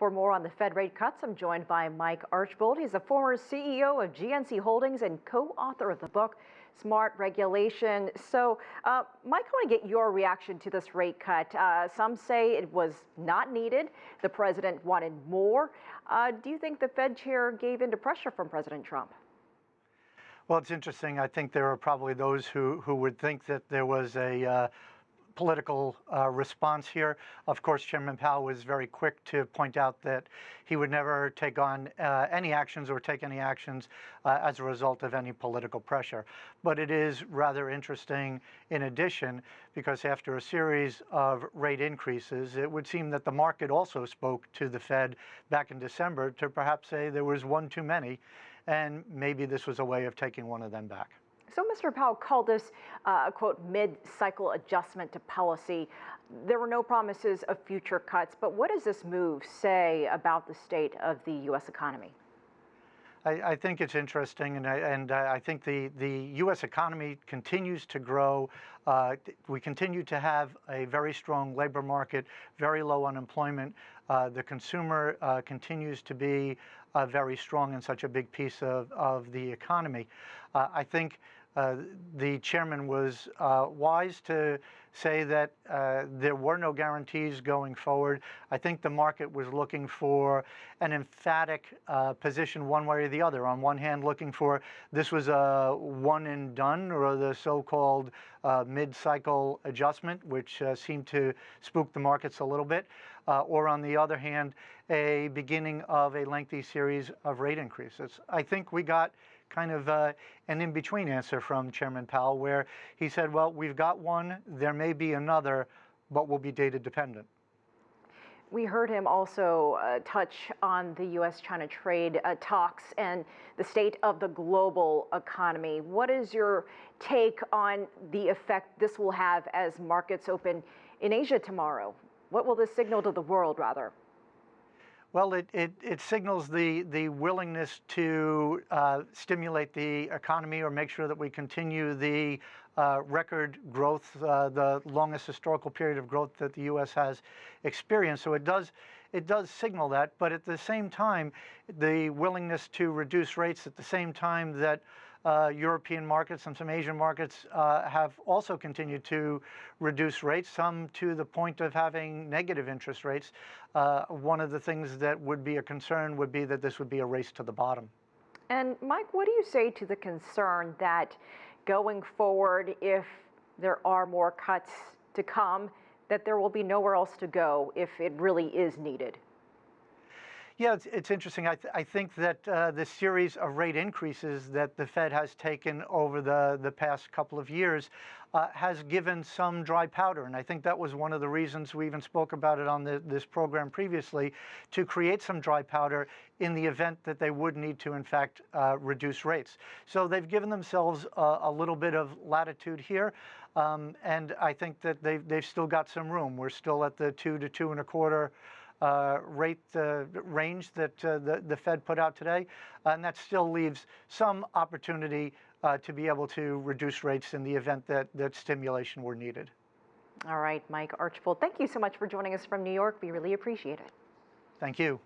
For more on the Fed rate cuts, I'm joined by Mike Archbold. He's the former CEO of GNC Holdings and co-author of the book, Smart Regulation. So, Mike, I want to get your reaction to this rate cut. Some say it was not needed. The president wanted more. Do you think the Fed chair gave in to pressure from President Trump? Well, it's interesting. I think there are probably those who would think that there was a political response here. Of course, Chairman Powell was very quick to point out that he would never take on any actions or take any actions as a result of any political pressure. But it is rather interesting in addition, because after a series of rate increases, it would seem that the market also spoke to the Fed back in December to perhaps say there was one too many, and maybe this was a way of taking one of them back. So Mr. Powell called this a, quote, mid-cycle adjustment to policy. There were no promises of future cuts, but what does this move say about the state of the U.S. economy? I think it's interesting, and I think the U.S. economy continues to grow. We continue to have a very strong labor market, very low unemployment. The consumer continues to be very strong and such a big piece of the economy. I think the chairman was wise to say that there were no guarantees going forward. I think the market was looking for an emphatic position one way or the other. On one hand, looking for this was a one and done, or the so-called mid-cycle adjustment, which seemed to spook the markets a little bit. Or on the other hand, a beginning of a lengthy series of rate increases. I think we got kind of an in-between answer from Chairman Powell, where he said, well, we've got one, there may be another, but we'll be data dependent. We heard him also touch on the U.S.-China trade talks and the state of the global economy. What is your take on the effect this will have as markets open in Asia tomorrow? What will this signal to the world, rather? Well, it signals the willingness to stimulate the economy or make sure that we continue the record growth, the longest historical period of growth that the U.S. has experienced. So it does signal that, but at the same time, the willingness to reduce rates at the same time that European markets and some Asian markets have also continued to reduce rates, some to the point of having negative interest rates. One of the things that would be a concern would be that this would be a race to the bottom. And Mike, what do you say to the concern that going forward, if there are more cuts to come, that there will be nowhere else to go if it really is needed? Yeah, it's interesting. I think that the series of rate increases that the Fed has taken over the past couple of years has given some dry powder. And I think that was one of the reasons we even spoke about it on this program previously, to create some dry powder in the event that they would need to, in fact, reduce rates. So they've given themselves a little bit of latitude here. And I think that they've still got some room. We're still at the 2 to 2.25 rate range that the Fed put out today, and that still leaves some opportunity to be able to reduce rates in the event that stimulation were needed. All right, Mike Archbold, thank you so much for joining us from New York. We really appreciate it. Thank you.